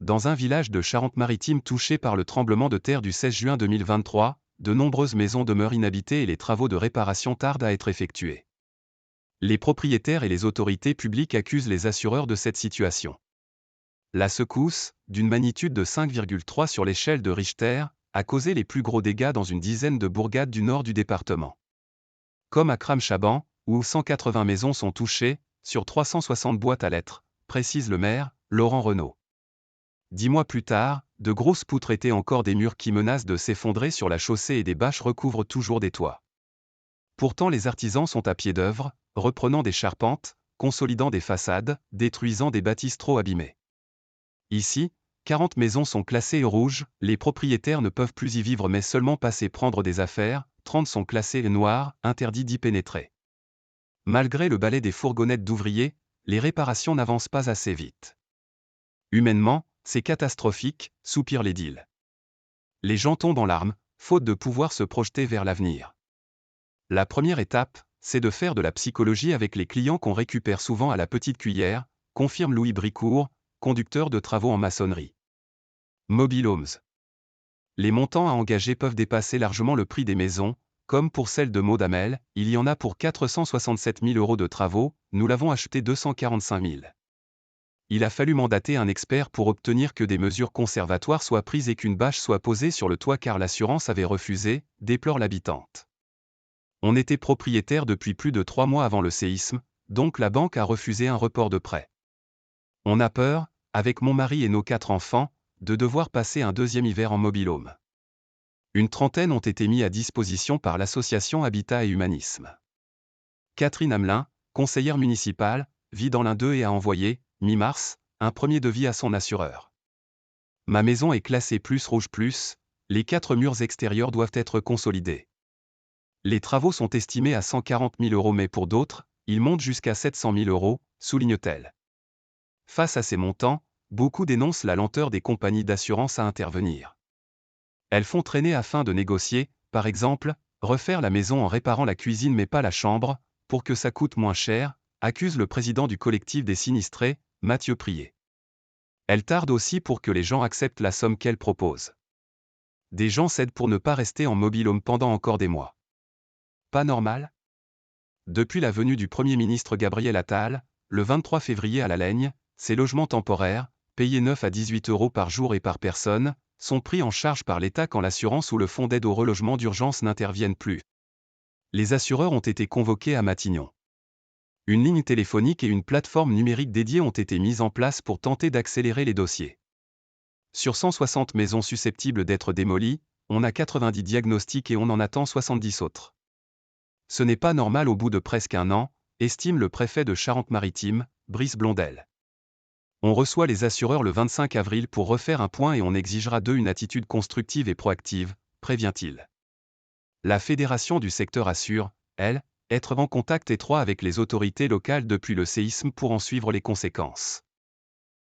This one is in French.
Dans un village de Charente-Maritime touché par le tremblement de terre du 16 juin 2023, de nombreuses maisons demeurent inhabitées et les travaux de réparation tardent à être effectués. Les propriétaires et les autorités publiques accusent les assureurs de cette situation. La secousse, d'une magnitude de 5,3 sur l'échelle de Richter, a causé les plus gros dégâts dans une dizaine de bourgades du nord du département. Comme à Cram-Chaban, où 180 maisons sont touchées, sur 360 boîtes à lettres, précise le maire, Laurent Renaud. 10 mois plus tard, de grosses poutres étaient encore des murs qui menacent de s'effondrer sur la chaussée et des bâches recouvrent toujours des toits. Pourtant les artisans sont à pied d'œuvre, reprenant des charpentes, consolidant des façades, détruisant des bâtisses trop abîmées. Ici, 40 maisons sont classées rouges, les propriétaires ne peuvent plus y vivre mais seulement passer prendre des affaires, 30 sont classées noires, interdit d'y pénétrer. Malgré le balai des fourgonnettes d'ouvriers, les réparations n'avancent pas assez vite. Humainement, c'est catastrophique, soupirent l'édile. Les gens tombent en larmes, faute de pouvoir se projeter vers l'avenir. La première étape, c'est de faire de la psychologie avec les clients qu'on récupère souvent à la petite cuillère, confirme Louis Bricourt, conducteur de travaux en maçonnerie. Mobile Homes. Les montants à engager peuvent dépasser largement le prix des maisons, comme pour celle de Maud Hamel, il y en a pour 467 000 € de travaux, nous l'avons acheté 245 000. Il a fallu mandater un expert pour obtenir que des mesures conservatoires soient prises et qu'une bâche soit posée sur le toit car l'assurance avait refusé, déplore l'habitante. On était propriétaire depuis plus de 3 mois avant le séisme, donc la banque a refusé un report de prêt. On a peur, avec mon mari et nos 4 enfants, de devoir passer un deuxième hiver en mobile home. Une trentaine ont été mis à disposition par l'association Habitat et Humanisme. Catherine Hamelin, conseillère municipale, vit dans l'un d'eux et a envoyé, mi-mars, un premier devis à son assureur. Ma maison est classée plus rouge plus, les 4 murs extérieurs doivent être consolidés. Les travaux sont estimés à 140 000 € mais pour d'autres, ils montent jusqu'à 700 000 €, souligne-t-elle. Face à ces montants, beaucoup dénoncent la lenteur des compagnies d'assurance à intervenir. Elles font traîner afin de négocier, par exemple, refaire la maison en réparant la cuisine mais pas la chambre, pour que ça coûte moins cher, accuse le président du collectif des sinistrés, Mathieu Prier. Elle tarde aussi pour que les gens acceptent la somme qu'elle propose. Des gens cèdent pour ne pas rester en mobile home pendant encore des mois. Pas normal ? Depuis la venue du Premier ministre Gabriel Attal, le 23 février à La Laigne, ces logements temporaires, payés 9 à 18 € par jour et par personne, sont pris en charge par l'État quand l'assurance ou le fonds d'aide au relogement d'urgence n'interviennent plus. Les assureurs ont été convoqués à Matignon. Une ligne téléphonique et une plateforme numérique dédiée ont été mises en place pour tenter d'accélérer les dossiers. Sur 160 maisons susceptibles d'être démolies, on a 90 diagnostics et on en attend 70 autres. Ce n'est pas normal au bout de presque un an, estime le préfet de Charente-Maritime, Brice Blondel. On reçoit les assureurs le 25 avril pour refaire un point et on exigera d'eux une attitude constructive et proactive, prévient-il. La fédération du secteur assure, elle, être en contact étroit avec les autorités locales depuis le séisme pour en suivre les conséquences.